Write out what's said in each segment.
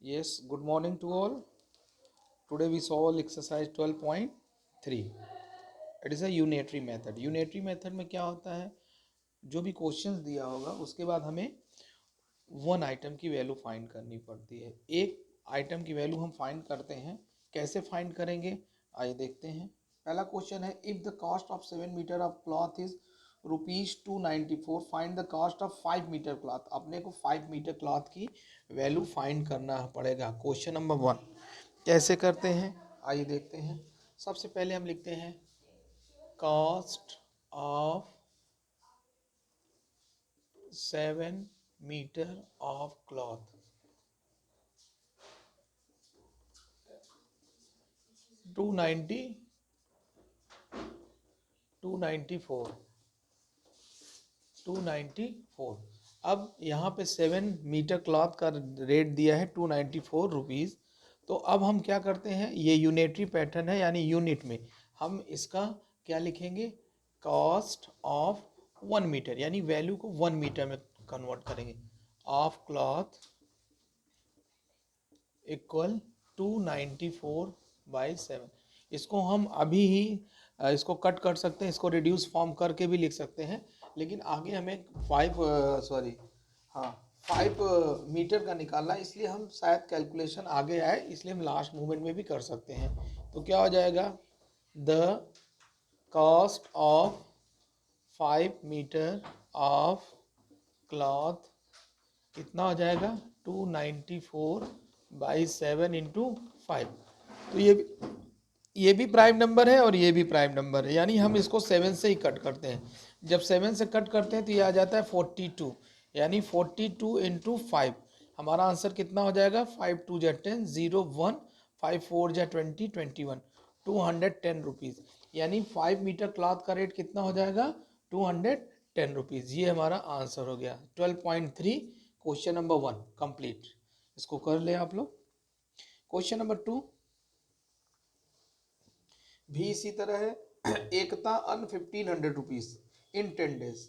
Yes, good morning to all. Today we solve exercise 12.3. It is a unitary method. Unitary method में क्या होता है, जो भी क्वेश्चंस दिया होगा उसके बाद हमें वन आइटम की वैल्यू फाइंड करनी पड़ती है। एक आइटम की वैल्यू हम फाइंड करते हैं। कैसे फाइंड करेंगे आइए देखते हैं। पहला क्वेश्चन है, if the cost of 7 metre of cloth is ₹294, find the cost of 5 metre cloth. अपने को 5 मीटर क्लॉथ की वैल्यू फाइंड करना पड़ेगा। क्वेश्चन नंबर 1 कैसे करते हैं आइए देखते हैं। सबसे पहले हम लिखते हैं cost of 7 metre of cloth 294। अब यहाँ पे 7 मीटर क्लॉथ का रेट दिया है 294 रुपीज़। तो अब हम क्या करते हैं, ये यूनिटरी पैटर्न है यानी यूनिट में हम इसका क्या लिखेंगे, कॉस्ट ऑफ 1 मीटर यानी वैल्यू को 1 मीटर में कन्वर्ट करेंगे। Of cloth equal 294/7। इसको हम अभी ही इसको कट कर सकते हैं, इसको रिड्यूस फॉर्म करके भी लिख सकते हैं, लेकिन आगे हमें 5 मीटर का निकालना है, इसलिए हम शायद कैलकुलेशन आगे आए, इसलिए हम लास्ट मूवमेंट में भी कर सकते हैं। तो क्या हो जाएगा, the cost of 5 metre of cloth कितना हो जाएगा, 294/7 इंटू 5। तो ये भी प्राइम नंबर है और ये भी प्राइम नंबर है, यानी हम इसको 7 से ही कट करते हैं। जब 7 से कट करते हैं तो ये आ जाता है 42, यानी 42 इंटू 5। हमारा आंसर कितना हो जाएगा, 5 2 जा 10, 0 1, 5 4 जा 20, 21, 210 रुपीज़। यानी 5 मीटर क्लॉथ का रेट कितना हो जाएगा, 210 रुपीज़। ये हमारा आंसर हो गया। 12.3 क्वेश्चन नंबर 1 कंप्लीट। इसको कर ले आप लोग। क्वेश्चन नंबर 2 भी इसी तरह है। एकता अर्न 1500 रुपीज़ इन 10 डेज।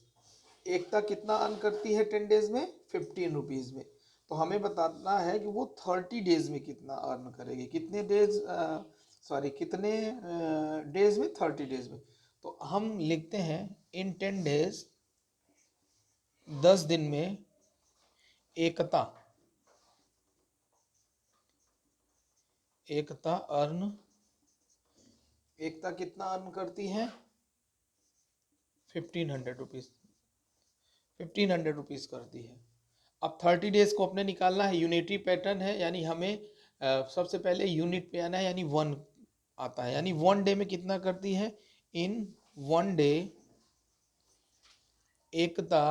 एकता कितना अर्न करती है 10 डेज में, 15 रुपीज़ में। तो हमें बताना है कि वो 30 डेज में कितना अर्न करेगी, कितने डेज कितने डेज में, 30 डेज में। तो हम लिखते हैं इन 10 डेज, 10 दिन में एकता अर्न, एकता कितना अर्न करती है, 1500 रुपीज़, 1500 रुपीज़ करती है। अब 30 डेज को अपने निकालना है, यूनिटरी पैटर्न है, यानी हमें सबसे पहले यूनिट पे आना है, यानी 1 आता है, यानी 1 डे में कितना करती है। इन 1 डे एकता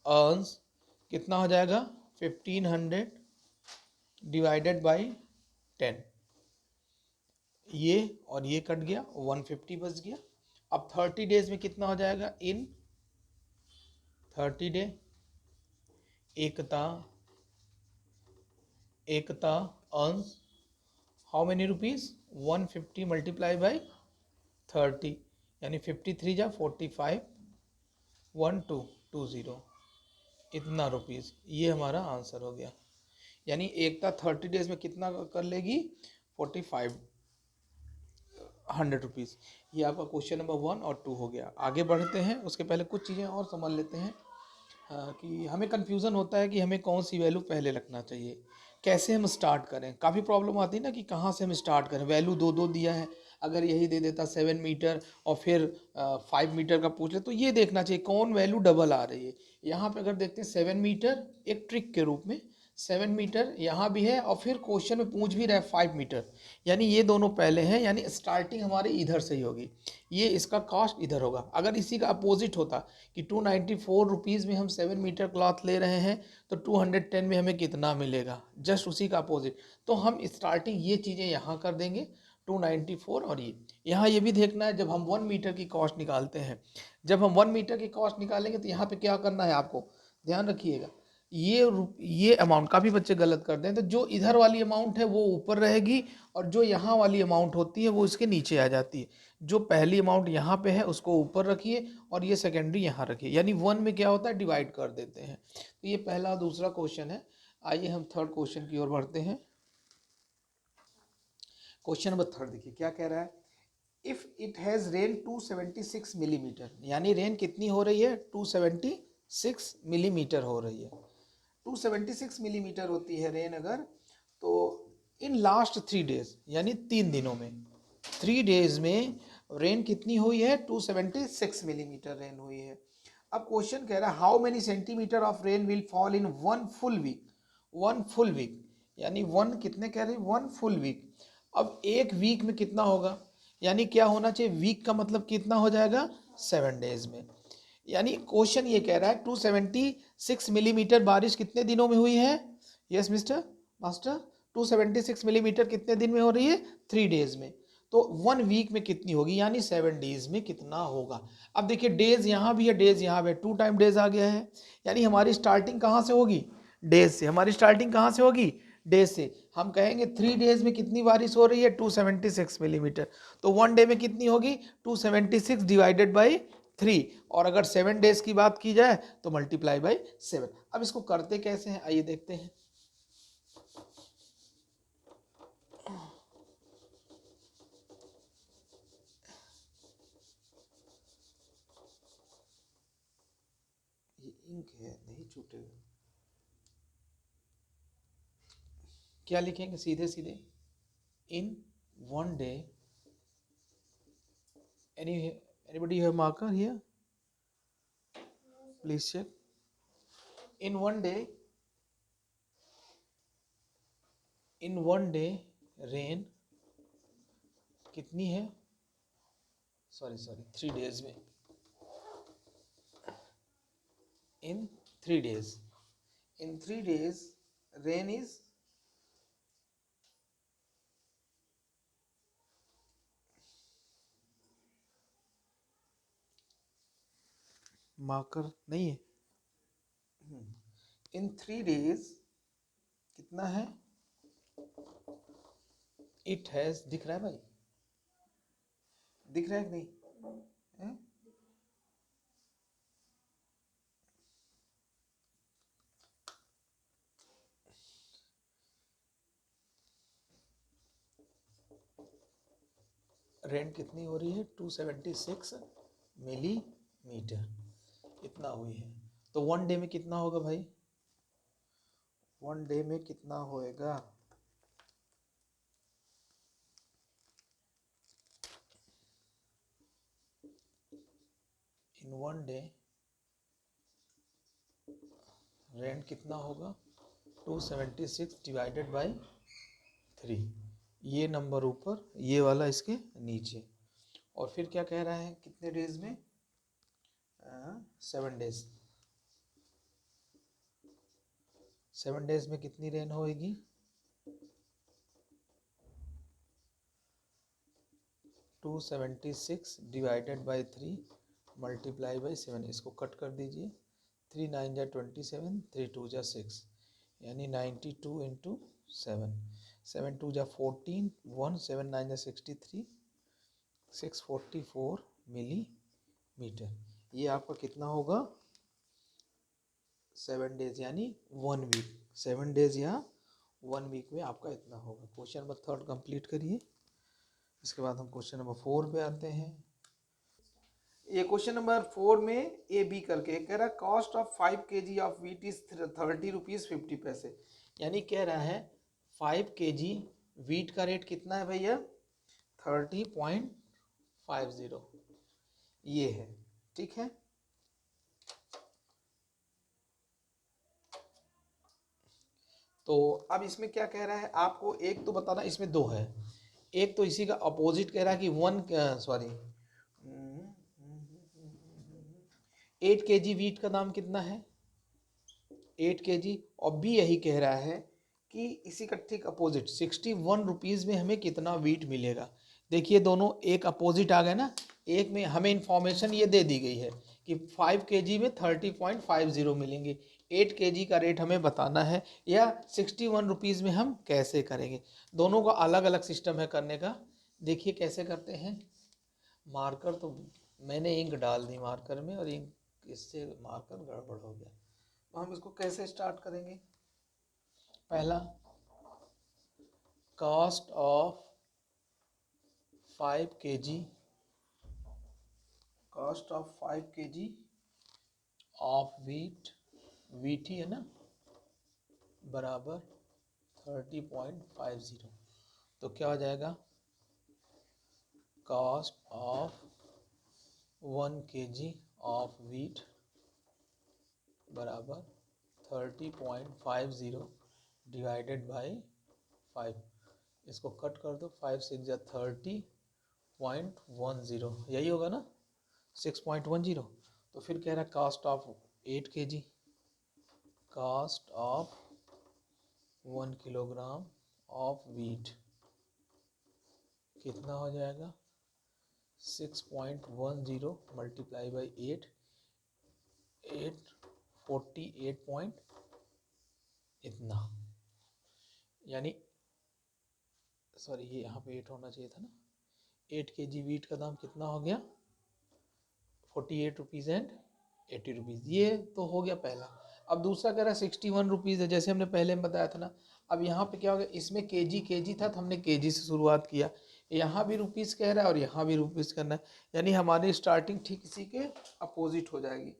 अर्न्स कितना हो जाएगा, 1500 डिवाइडेड बाई 10। ये और ये कट गया, 150 बच गया। अब 30 डेज में कितना हो जाएगा, इन 30 day Ekta earns how many rupees, 150 multiply by 30, यानी 53 जा 45, 1220 इतना रुपीज़। ये हमारा आंसर हो गया। यानी एकता 30 डेज में कितना कर लेगी, 4500 रुपीज़। ये आपका क्वेश्चन नंबर 1 और 2 हो गया। आगे बढ़ते हैं, उसके पहले कुछ चीज़ें और समझ लेते हैं। कि हमें कन्फ्यूज़न होता है कि हमें कौन सी वैल्यू पहले रखना चाहिए, कैसे हम स्टार्ट करें। काफ़ी प्रॉब्लम आती है ना कि कहाँ से हम स्टार्ट करें। वैल्यू दो दो दिया है, अगर यही दे देता 7 मीटर और फिर 5 मीटर का पूछ ले, तो ये देखना चाहिए कौन वैल्यू डबल आ रही है। यहाँ पे अगर देखते हैं 7 मीटर एक ट्रिक के रूप में, 7 मीटर यहाँ भी है और फिर क्वेश्चन में पूछ भी रहा है 5 मीटर, यानी ये दोनों पहले हैं, यानी स्टार्टिंग हमारी इधर से ही होगी। ये इसका कॉस्ट इधर होगा। अगर इसी का अपोजिट होता कि 294 रुपीज़ में हम 7 मीटर क्लॉथ ले रहे हैं, तो 210 में हमें कितना मिलेगा, जस्ट उसी का अपोजिट। तो हम स्टार्टिंग ये चीज़ें यहाँ कर देंगे, 294। और ये यहाँ ये भी देखना है, जब हम 1 मीटर की कॉस्ट निकालते हैं, जब हम 1 मीटर की कॉस्ट निकालेंगे तो यहाँ पे क्या करना है, आपको ध्यान रखिएगा। ये अमाउंट, काफ़ी बच्चे गलत करते हैं, तो जो इधर वाली अमाउंट है वो ऊपर रहेगी और जो यहाँ वाली अमाउंट होती है वो इसके नीचे आ जाती है। जो पहली अमाउंट यहाँ पे है उसको ऊपर रखिए और ये सेकेंडरी यहाँ रखिए, यानी 1 में क्या होता है, डिवाइड कर देते हैं। तो ये पहला दूसरा क्वेश्चन है। आइए हम थर्ड क्वेश्चन की ओर बढ़ते हैं। क्वेश्चन नंबर थर्ड देखिए क्या कह रहा है, if it has rain 276 millimetre, यानी रेन कितनी हो रही है, 276 मिलीमीटर हो रही है, 276 मिलीमीटर होती है रेन अगर, तो इन लास्ट 3 डेज यानी 3 दिनों में, 3 डेज में रेन कितनी हुई है, 276 मिलीमीटर रेन हुई है। अब क्वेश्चन कह रहा है how many centimetre of rain will fall in 1 full week, 1 full week, यानी वन कितने कह रहे हैं, 1 फुल वीक। अब एक वीक में कितना होगा, यानी क्या होना चाहिए, वीक का मतलब कितना हो जाएगा, 7 डेज में। यानी क्वेश्चन ये कह रहा है 276 मिलीमीटर बारिश कितने दिनों में हुई है, यस मिस्टर मास्टर, 276 मिलीमीटर कितने दिन में हो रही है, 3 डेज में। तो 1 वीक में कितनी होगी, यानी 7 डेज में कितना होगा। अब देखिए डेज यहाँ भी है, डेज यहाँ भी है, 2 टाइम डेज आ गया है, यानी हमारी स्टार्टिंग कहाँ से होगी, डेज से। हमारी स्टार्टिंग कहाँ से होगी, डेज से। हम कहेंगे 3 डेज में कितनी बारिश हो रही है, 276 मिलीमीटर, तो 1 डे में कितनी होगी, 276 डिवाइडेड बाई 3, और अगर 7 डेज की बात की जाए तो मल्टीप्लाई बाई 7। अब इसको करते कैसे हैं, आइए देखते हैं। ये इंक है, नहीं छूटेगा। क्या लिखेंगे, सीधे सीधे, इन 1 day, anybody have marker here, please check, in 1 day, in 1 day rain कितनी है, सॉरी 3 डेज में, in 3 days, in 3 days rain is, marker नहीं है, इन 3 डेज कितना है, इट हैज, दिख रहा है भाई, दिख रहा है कि नहीं है? रेन कितनी हो रही है, 276 मिलीमीटर इतना हुई है। तो 1 डे में कितना होगा भाई, 1 डे में कितना होएगा, इन 1 डे रेन कितना होगा, 276 डिवाइडेड बाई 3, ये नंबर ऊपर, ये वाला इसके नीचे। और फिर क्या कह रहा है, कितने डेज में, 7 डेज, 7 डेज में कितनी रेन होएगी, 276 डिवाइडेड बाई 3 मल्टीप्लाई बाई 7, इसको कट कर दीजिए, 3 9 जा 27, 3 2 जा 6, यानी 92 इंटू 7, 7 2 जा 14, 1 7 9 जा 63, 644 मिलीमीटर। ये आपका कितना होगा, 7 डेज यानी 1 वीक, 7 डेज या 1 वीक में आपका इतना होगा। क्वेश्चन नंबर थर्ड कंप्लीट करिए, इसके बाद हम क्वेश्चन नंबर 4 पे आते हैं। ये क्वेश्चन नंबर 4 में ए बी करके कह रहा है cost of 5 kg of wheat is 30 rupees 50 पैसे, यानी कह रहा है 5 kg वीट का रेट कितना है भैया, 30.50, ये है, ठीक है। तो अब इसमें क्या कह रहा है आपको, एक तो बताना, इसमें दो है, एक तो इसी का अपोजिट कह रहा है कि 8 kg वीट का दाम कितना है, 8 kg, और बी यही कह रहा है कि इसी का ठीक अपोजिट 61 रुपीज़ में हमें कितना वीट मिलेगा। देखिए दोनों एक अपोजिट आ गए ना, एक में हमें इंफॉर्मेशन ये दे दी गई है कि 5 kg में 30.50 मिलेंगे, 8 kg का रेट हमें बताना है, या 61 रुपीज़ में हम कैसे करेंगे। दोनों का अलग अलग सिस्टम है करने का, देखिए कैसे करते हैं। मार्कर तो मैंने इंक डाल दी मार्कर में, और इंक इससे मार्कर गड़बड़ हो गया, तो हम इसको कैसे स्टार्ट करेंगे। पहला, cost of 5 kg, cost of 5 kg of wheat ही है ना, बराबर 30.50। तो क्या हो जाएगा, cost of 1 kg of wheat बराबर 30.50 डिवाइडेड बाई 5। इसको कट कर दो, 5 6 या 30.10, यही होगा ना, 6.10। तो फिर कह रहा है cost of 8 kg, cost of 1 kilogram of wheat कितना हो जाएगा, 6.10 मल्टीप्लाई बाई 848 पॉइंट इतना, यानी सॉरी ये यहाँ पे 8 होना चाहिए था ना। 8 kg वीट का दाम कितना हो गया, 48 रुपीज़ एंड 80 रुपीज़। ये तो हो गया पहला। अब दूसरा कह रहा है 61 रुपीज़ है, जैसे हमने पहले में बताया था ना। अब यहाँ पे क्या हो गया, इसमें केजी था तो हमने केजी से शुरुआत किया, यहाँ भी रुपीज़ कह रहा है और यहाँ भी रुपीज़ करना है, यानी हमारी स्टार्टिंग ठीक इसी के अपोजिट हो जाएगी,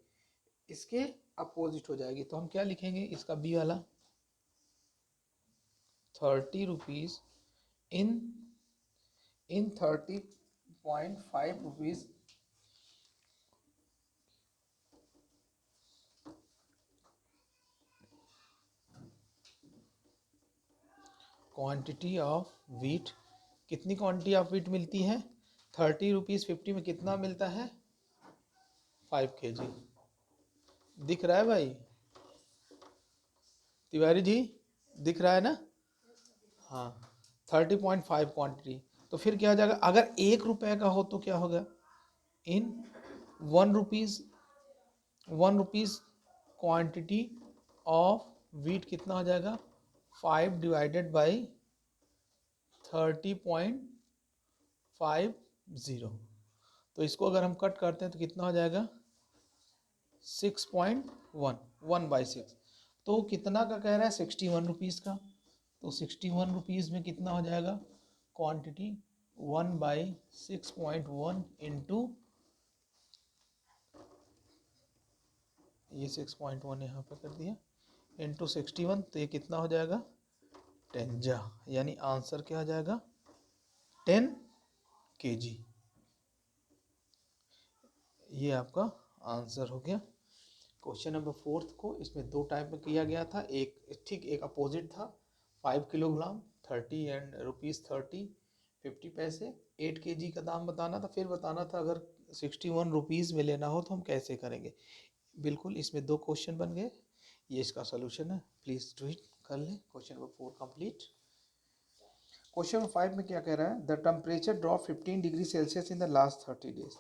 इसके अपोजिट हो जाएगी। तो हम क्या लिखेंगे, इसका बी वाला 30 rupees in 30.5 rupees quantity of wheat. कितनी क्वांटिटी ऑफ वीट मिलती है, 30 रुपीज़ 50 में कितना मिलता है, 5 kg। दिख रहा है भाई तिवारी जी, दिख रहा है ना, हाँ 30.5 क्वांटिटी। तो फिर क्या हो जाएगा, अगर 1 रुपये का हो तो क्या होगा, इन 1 रुपीज़ क्वांटिटी ऑफ वीट कितना हो जाएगा, 5 डिवाइडेड बाई 30.50। तो इसको अगर हम कट करते हैं तो कितना हो जाएगा, 6.1, 1/6। तो कितना का कह रहा है, 61 रुपीज़ का। तो 61 रुपीज़ में कितना हो जाएगा, क्वांटिटी 1/6.1 इंटू ये 6.1 यहाँ पर कर दिया, इंटू 61। तो ये कितना हो जाएगा, 10 जा, यानी आंसर क्या हो जाएगा, 10 kg। ये आपका आंसर हो गया। क्वेश्चन नंबर 4 को इसमें 2 टाइप में किया गया था, एक ठीक एक अपोजिट था, 5 किलोग्राम 30 एंड रुपीज़ 30 50 पैसे। 8 kg का दाम बताना था, फिर बताना था अगर 61 रुपीज़ में लेना हो तो हम कैसे करेंगे। बिल्कुल, इसमें 2 क्वेश्चन बन गए, ये इसका सोल्यूशन है, प्लीज़ डू इट, कर लें। Question number 4 complete. Question number 5 में क्या कह रहा है, the temperature drop 15 degree Celsius in the last 30 days.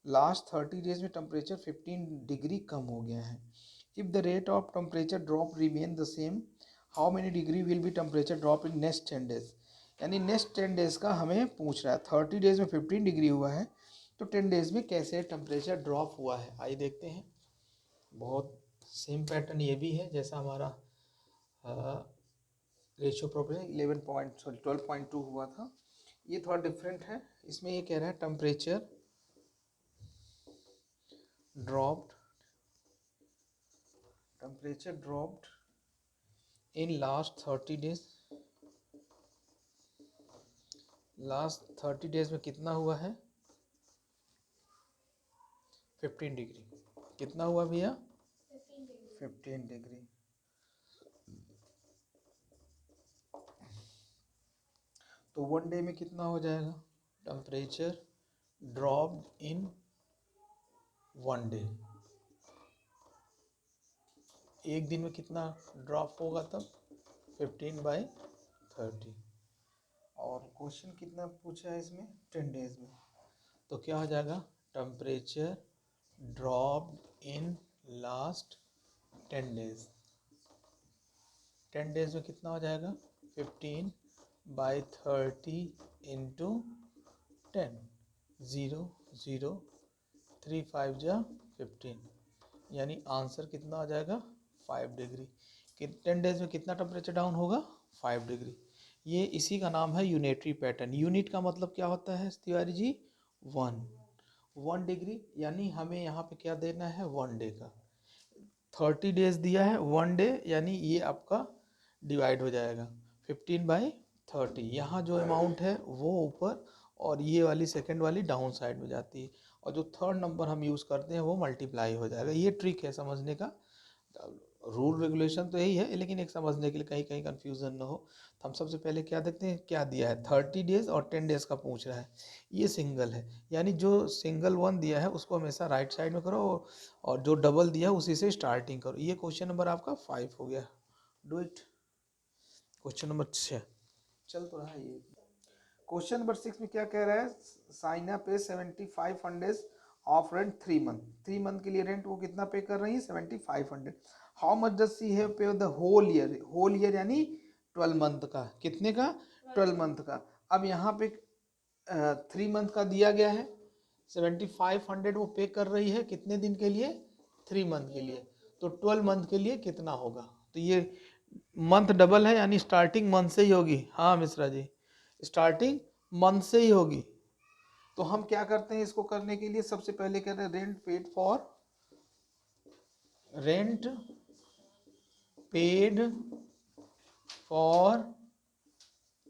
Last 30 days में टेम्परेचर 15 डिग्री कम हो गया है। If the rate of temperature drop remain the same, how many degree will be temperature drop in next 10 days. यानी next 10 days का हमें पूछ रहा है। 30 डेज में 15 डिग्री हुआ है, तो 10 डेज में कैसे टेम्परेचर ड्रॉप हुआ है, आइए देखते हैं। बहुत सेम पैटर्न ये भी है जैसा हमारा रेशियो प्रॉपर्टी 12.2 हुआ था। ये थोड़ा डिफरेंट है, इसमें ये कह रहा है temperature dropped in last 30 days. Last 30 days में कितना हुआ है, 15 डिग्री। कितना हुआ भैया, 15 डिग्री। तो 1 डे में कितना हो जाएगा, टेम्परेचर ड्रॉप्ड इन 1 डे। एक दिन में कितना ड्रॉप होगा तब, 15/30। और क्वेश्चन कितना पूछा है इसमें, 10 डेज में। तो क्या हो जाएगा, temperature dropped in last 10 days. 10 days में कितना हो जाएगा, 15/30 इंटू 10, 0 0 3 5 जा 15, यानी आंसर कितना आ जाएगा, 5 डिग्री। कि 10 डेज में कितना टेम्परेचर डाउन होगा, 5 डिग्री। ये इसी का नाम है यूनिटरी पैटर्न। यूनिट का मतलब क्या होता है तिवारी जी? 1 डिग्री, यानी हमें यहाँ पे क्या देना है? 1 डे का। 30 डेज दिया है, 1 डे यानी ये आपका डिवाइड हो जाएगा 15/30। यहाँ जो अमाउंट है वो ऊपर और ये वाली सेकंड वाली डाउन साइड में जाती है, और जो थर्ड नंबर हम यूज़ करते हैं वो मल्टीप्लाई हो जाएगा। ये ट्रिक है समझने का। रूल रेगुलेशन तो यही है, लेकिन एक समझने के लिए कहीं कहीं कन्फ्यूज़न ना हो, तो हम सबसे पहले क्या देखते हैं, क्या दिया है। 30 डेज और 10 डेज का पूछ रहा है। ये सिंगल है, यानी जो सिंगल वन दिया है उसको हमेशा राइट साइड में करो, और जो डबल दिया है उसी से स्टार्टिंग करो। ये क्वेश्चन नंबर आपका 5 हो गया। Do it. क्वेश्चन नंबर 6 चल तो रहा है ये। क्वेश्चन नंबर 6 में क्या कह रहा है? साइना पे 7500 ऑफ रेंट 3 मंथ। 3 मंथ के लिए रेंट वो कितना पे कर रही है? 7500। How much does she have pay the whole year? Whole year यानी 12 मंथ का। कितने का? 12 मंथ का। अब यहाँ पे 3 मंथ का दिया गया है, 7500 वो पे कर रही है कितने दिन के लिए? 3 मंथ के लिए। तो 12 मंथ के लिए कितना होगा? तो ये मंथ डबल है, यानी स्टार्टिंग मंथ से ही होगी। हाँ मिश्रा जी, स्टार्टिंग मंथ से ही होगी। तो हम क्या करते हैं इसको करने के लिए? सबसे पहले कहते हैं rent paid for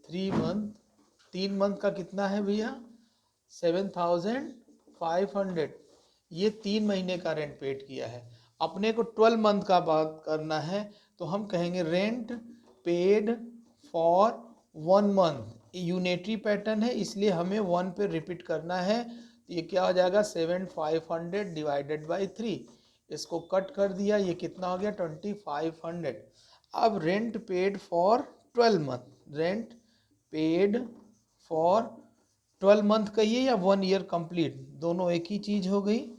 3 month. 3 month का कितना है भैया? 7500। ये 3 महीने का रेंट पेड किया है। अपने को 12 मंथ का बात करना है, तो हम कहेंगे rent paid for 1 month. Unitary pattern है, इसलिए हमें 1 पे रिपीट करना है। तो ये क्या हो जाएगा? 7500 डिवाइडेड बाई 3। इसको कट कर दिया, ये कितना हो गया? 2500। अब rent paid for 12 month. Rent paid for 12 month कहिए या 1 ईयर कंप्लीट, दोनों एक ही चीज हो गई।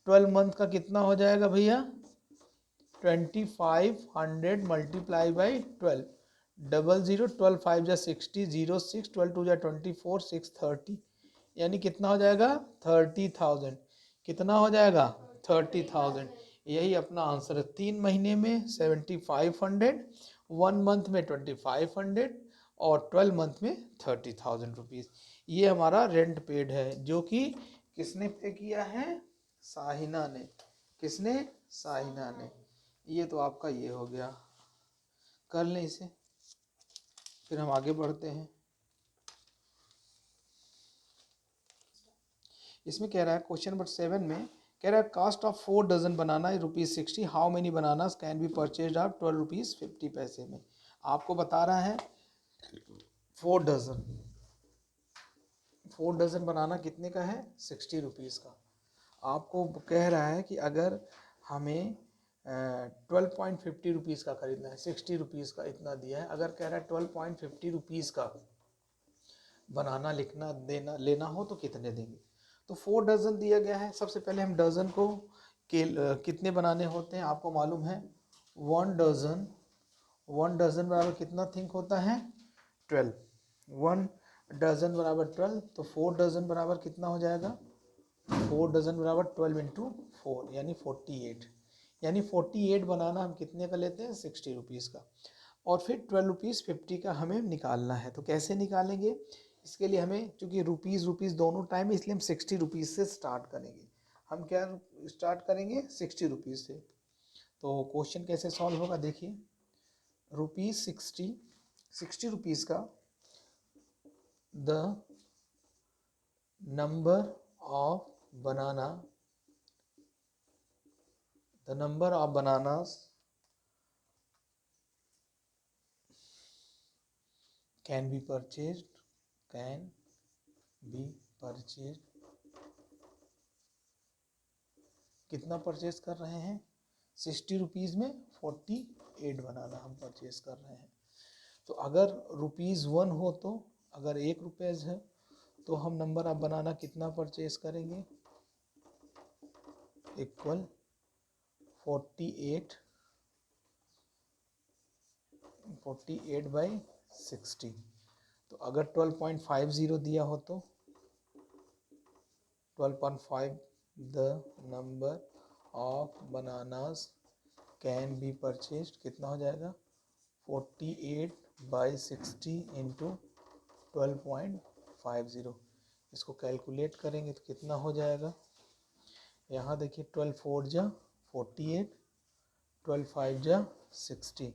12 मंथ का कितना हो जाएगा भैया? 2500 मल्टीप्लाई बाई 12। 00, 12 5 जा 60, 06, 12 2 जा 24, 6 30, यानी कितना हो जाएगा? 30,000। कितना हो जाएगा? 30,000। यही अपना आंसर है। 3 महीने में 7500, 1 मंथ में 2500, और 12 मंथ में 30,000 रुपीज़। ये हमारा रेंट पेड है, जो कि किसने पे किया है? साहिना ने। किसने? साहिना ने। ये तो आपका ये हो गया। कर लें इसे, फिर हम आगे बढ़ते हैं। इसमें कह रहा है क्वेश्चन नंबर 7 में कह रहा है cost of 4 dozen banana ₹60। How many bananas can be purchase of ₹12.50 में। आपको बता रहा है 4 डजन। 4 डजन बनाना कितने का है? ₹60 का। आपको कह रहा है कि अगर हमें 12.50 का खरीदना है, ₹60 का इतना दिया है, अगर कह रहा है 12.50 का बनाना लिखना देना लेना हो तो कितने देंगे? तो 4 डजन दिया गया है। सबसे पहले हम डजन को कितने बनाने होते हैं आपको मालूम है? 1 डजन। 1 डजन बराबर कितना थिंक होता है? 12। 1 डजन बराबर 12, तो 4 डजन बराबर कितना हो जाएगा? 4 डजन बराबर 12 इंटू 4 यानी 48। यानी 48 बनाना हम कितने का लेते हैं? ₹60 का। और फिर ₹12.50 का हमें निकालना है। तो कैसे निकालेंगे? इसके लिए हमें, चूँकि रुपीज़ रुपीज़ दोनों टाइम है, इसलिए हम ₹60 से स्टार्ट करेंगे। हम क्या स्टार्ट करेंगे? ₹60 से। तो क्वेश्चन कैसे सॉल्व होगा देखिए। ₹60, ₹60 का the number of banana, the number of bananas can be purchased कितना परचेज कर रहे हैं? ₹60 में 48 बनाना हम परचेज कर रहे हैं। तो अगर ₹1 हो, तो अगर ₹1 है तो हम नंबर ऑफ बनाना कितना परचेज करेंगे? Equal 48 by 60। तो अगर 12.50 दिया हो तो 12.5 the number of bananas can be purchase कितना हो जाएगा? 48 बाई 60 इंटू 12.50। इसको कैलकुलेट करेंगे तो कितना हो जाएगा, यहाँ देखिए 12 4 जा 48, 12 5 जा 60,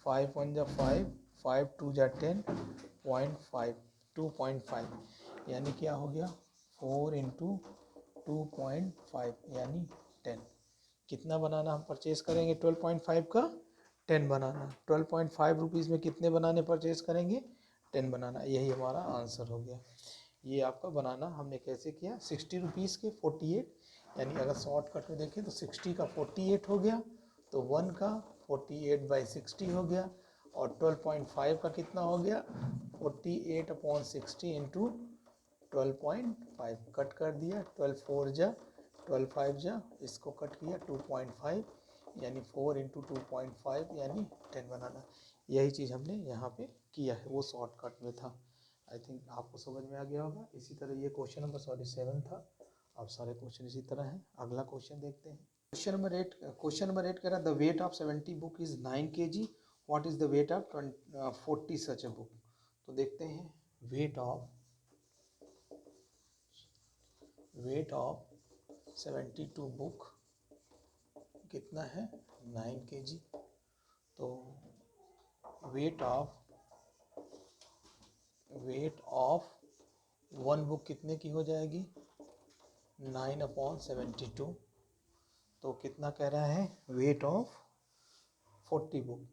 5 1 जा 5, 5 2 जा 10.5, 2.5 यानी क्या हो गया 4 इंटू 2.5 यानी 10। कितना बनाना हम परचेज करेंगे 12.5 का 10 बनाना। 12.5 रुपीज़ में कितने बनाने परचेज करेंगे 10 बनाना। यही हमारा आंसर हो गया। ये आपका बनाना हमने कैसे किया 60 रुपीज़ के 48, यानी अगर शॉर्टकट में देखें तो 60 का 48 हो गया, तो 1 का 48/60 हो गया, और 12.5 का कितना हो गया 48/60 इंटू 12.5 कट कर दिया, 12 4 जा 12 5 जा, इसको कट किया 2.5 यानी 4 इंटू 2.5 यानी 10 बनाना। यही चीज़ हमने यहाँ पे किया है, वो शॉर्टकट में था। आई थिंक आपको समझ में आ गया होगा। इसी तरह ये क्वेश्चन नंबर 7 था। अब सारे क्वेश्चन इसी तरह हैं। अगला क्वेश्चन देखते हैं। क्वेश्चन नंबर 8 कह रहा है the weight of 70 book is 9 kg, what is the weight of 40 such a book. तो देखते हैं वेट ऑफ 72 बुक कितना है 9 kg। तो वेट ऑफ 1 बुक कितने की हो जाएगी 9/72। तो कितना कह रहा है weight of 40 book,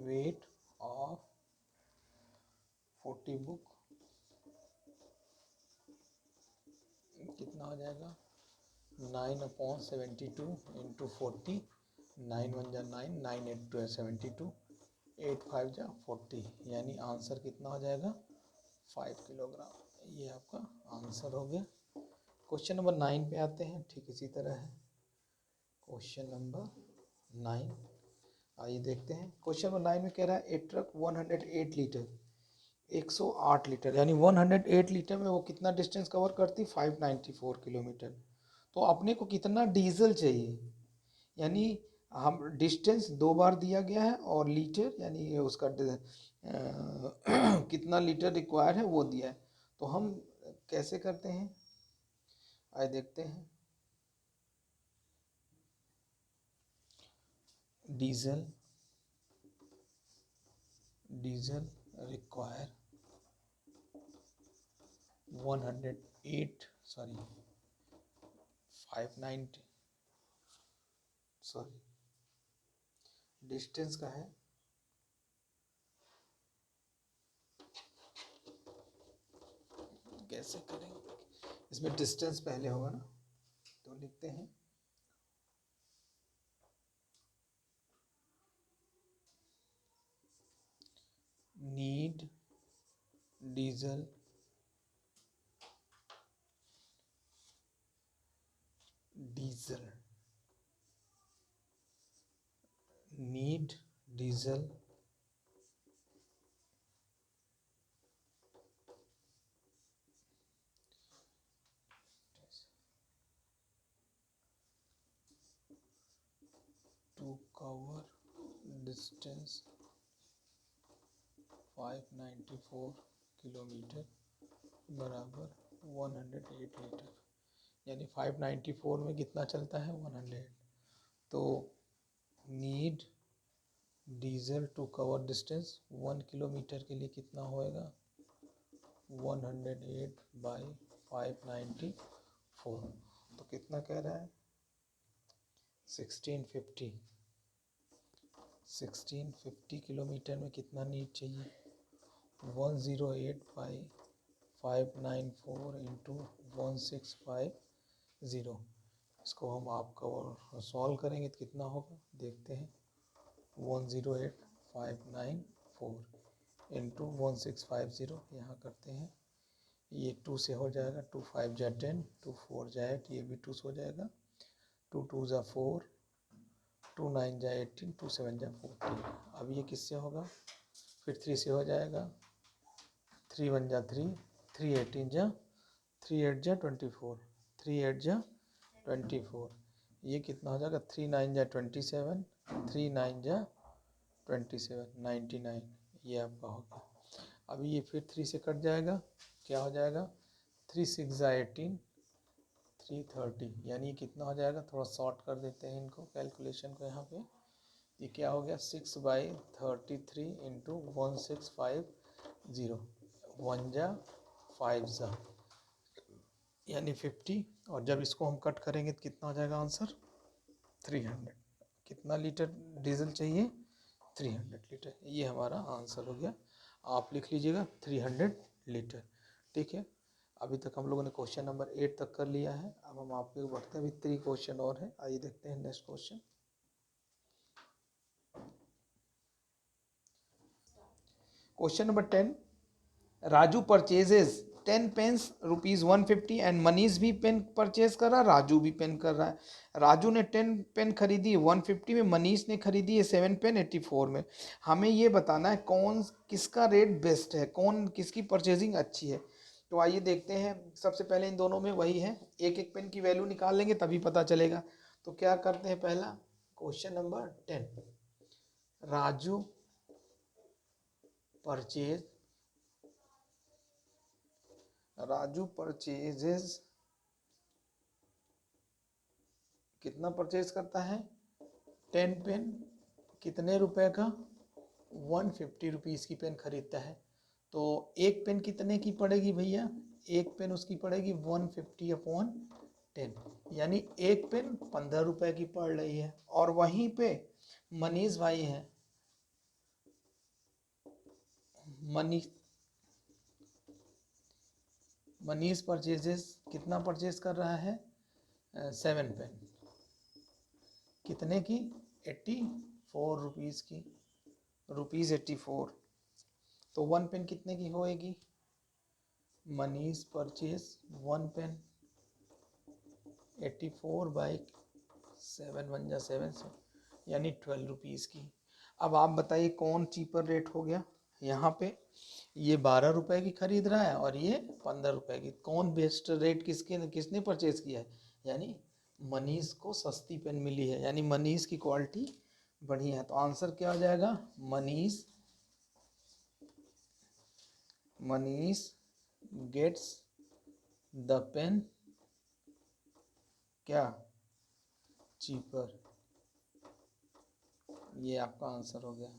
weight of 40 book कितना हो जाएगा 9/72 इंटू 40, 9 1 जा 9, 9 8 2 72, 8 5 जा 40, यानी आंसर कितना हो जाएगा 5 किलोग्राम। ये आपका आंसर हो गया। क्वेश्चन नंबर 9 पे आते हैं। ठीक इसी तरह है क्वेश्चन नंबर 9। आइए देखते हैं। क्वेश्चन नंबर 9 में कह रहा है ए ट्रक 108 लीटर 108 लीटर यानी 108 लीटर में वो कितना डिस्टेंस कवर करती 594 किलोमीटर। तो अपने को कितना डीजल चाहिए, यानी हम डिस्टेंस 2 बार दिया गया है और लीटर यानी उसका कितना लीटर रिक्वायर है वो दिया है। तो हम कैसे करते हैं आइए देखते हैं। डीजल रिक्वायर 590 डिस्टेंस का है, कैसे करेंगे इसमें डिस्टेंस पहले होगा ना, तो लिखते हैं need diesel need diesel to cover distance 594 kilometre बराबर 108 लीटर, यानी 594 में कितना चलता है 100। तो need diesel to cover distance 1 kilometre के लिए कितना होएगा 108/594। तो कितना कह रहा है 1650 किलोमीटर में कितना नीड चाहिए 108/594 इंटू 1650। इसको हम आपका सॉल्व करेंगे तो कितना होगा देखते हैं 108/594 इंटू 1650 यहाँ करते हैं। ये 2 से हो जाएगा, 2 5 जा 10, 2 4 जा 8, ये भी 2 से हो जाएगा, 2 2 जा 4, 2 9 जा 18, 2 7 जा 14। अब ये किससे होगा फिर 3 से हो जाएगा, 3 1 जा 3, 3 18 जा 3 8 जा 24, 3 8 जा 24, ये कितना हो जाएगा 3 9 जा 27, 3 9 जा 27, 99, ये आपका हो गया। अभी ये फिर 3 से कट जाएगा, क्या हो जाएगा, 3 6 18, 330, यानी कितना हो जाएगा, थोड़ा शॉर्ट कर देते हैं इनको कैलकुलेशन को यहाँ पे। ये क्या हो गया, 6/33 इंटू 1650, 1 जा 5 जा यानी 50, और जब इसको हम कट करेंगे तो कितना हो जाएगा आंसर, 300। कितना लीटर डीजल चाहिए, 300 लीटर, ये हमारा आंसर हो गया। आप लिख लीजिएगा 300 लीटर। ठीक है, अभी तक हम लोगों ने क्वेश्चन नंबर 8 तक कर लिया है। अब हम आपके बढ़ते हैं, अभी 3 क्वेश्चन और है, आइए देखते हैं next question. Question number 10, Raju purchases 10 pens ₹150 and Manish भी पेन परचेज कर रहा है, राजू भी पेन कर रहा है। राजू ने 10 पेन खरीदी है 150 में, मनीष ने खरीदी है 7 पेन 84 में। हमें ये बताना है कौन किसका रेट बेस्ट है, कौन किसकी परचेजिंग अच्छी है। तो आइए देखते हैं, सबसे पहले इन दोनों में वही है, एक एक पेन की वैल्यू निकाल लेंगे तभी पता चलेगा। तो क्या करते हैं, पहला question number 10, Raju purchase, Raju purchases कितना परचेज करता है, 10 पेन, कितने रुपए का, 150 रुपीज़ की पेन खरीदता है। तो एक पेन कितने की पड़ेगी भैया, एक पेन उसकी पड़ेगी 150/10, यानी एक पेन 15 रुपए की पड़ रही है। और वहीं पे मनीष भाई है, मनीष परचेजेस कितना परचेज कर रहा है, 7 पेन, कितने की, 84 रुपीज़ की, ₹84। तो 1 पेन कितने की होएगी, मनीष परचेज 1 पेन 84/7, 1 जा 7 से, यानी 12 रुपीज़ की। अब आप बताइए कौन चीपर रेट हो गया, यहाँ पे ये 12 रुपए की खरीद रहा है और ये 15 रुपए की, कौन बेस्ट रेट किसने परचेज किया है, यानी मनीष को सस्ती पेन मिली है, यानी मनीष की क्वालिटी बढ़िया है। तो आंसर क्या हो जाएगा, मनीष गेट्स द पेन क्या, चीपर, ये आपका आंसर हो गया,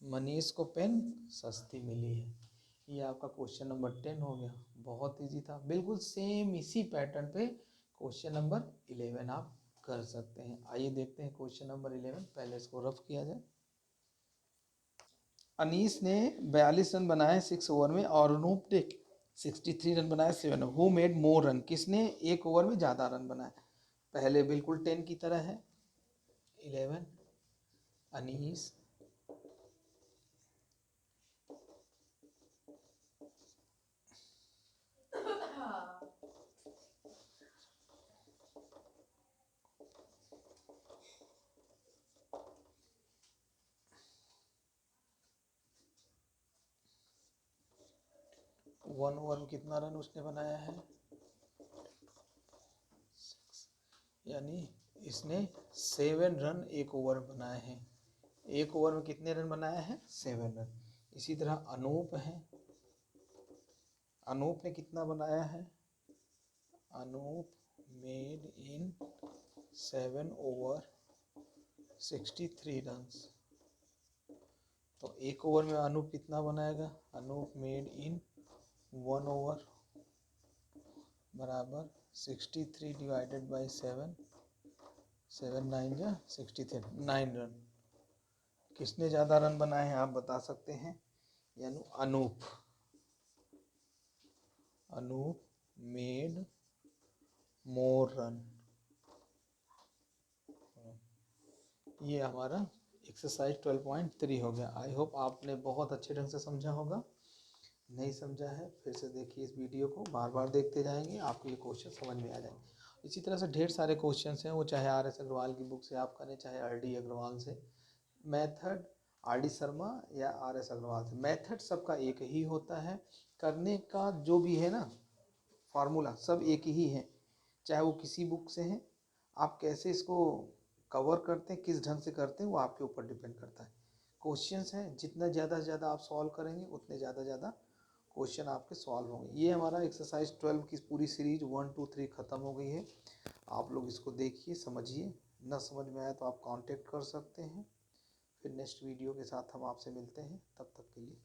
मनीष को पेन सस्ती मिली है। ये आपका क्वेश्चन नंबर 10 हो गया, बहुत इजी था, बिल्कुल सेम इसी पैटर्न पे क्वेश्चन नंबर 11 आप कर सकते हैं। आइए देखते हैं क्वेश्चन नंबर 11, पहले इसको रफ किया जाए। अनीस ने 42 रन बनाए 6 ओवर में और अनूप ने 63 रन बनाए 7 over. Who made more run, किसने एक ओवर में ज़्यादा रन बनाए। पहले बिल्कुल 10 की तरह है, 11 अनीस, 1 ओवर में कितना रन उसने बनाया है, यानी इसने 7 रन एक ओवर में बनाए हैं। एक ओवर में कितने रन बनाए हैं, 7 रन। इसी तरह अनूप है, अनूप ने कितना बनाया है, Anoop made in 7 over 63 run. तो एक ओवर में अनूप कितना बनाएगा, अनूप मेड इन 1 ओवर बराबर 63 डिवाइडेड बाई 7, 7 9 जा 63, 9 रन। किसने ज़्यादा रन बनाए हैं आप बता सकते हैं, यानी Anoop, Anoop made more run. ये हमारा एक्सरसाइज 12.3 हो गया। आई होप आपने बहुत अच्छे ढंग से समझा होगा, नहीं समझा है फिर से देखिए इस वीडियो को, बार बार देखते जाएंगे आपको ये क्वेश्चन समझ में आ जाएंगे। इसी तरह से ढेर सारे क्वेश्चंस हैं, वो चाहे RS अग्रवाल की बुक से आप करें, चाहे RD अग्रवाल से, मेथड RD शर्मा या RS अग्रवाल से, मेथड सबका एक ही होता है, करने का जो भी है ना फार्मूला सब एक ही है, चाहे वो किसी बुक से है। आप कैसे इसको कवर करते हैं, किस ढंग से करते हैं, वो आपके ऊपर डिपेंड करता है। क्वेश्चंस हैं, जितना ज़्यादा से ज़्यादा आप सॉल्व करेंगे उतने ज़्यादा क्वेश्चन आपके सॉल्व होंगे। ये हमारा एक्सरसाइज 12 की पूरी सीरीज 1 2 3 ख़त्म हो गई है। आप लोग इसको देखिए, समझिए, ना समझ में आए तो आप कांटेक्ट कर सकते हैं। फिर नेक्स्ट वीडियो के साथ हम आपसे मिलते हैं, तब तक के लिए।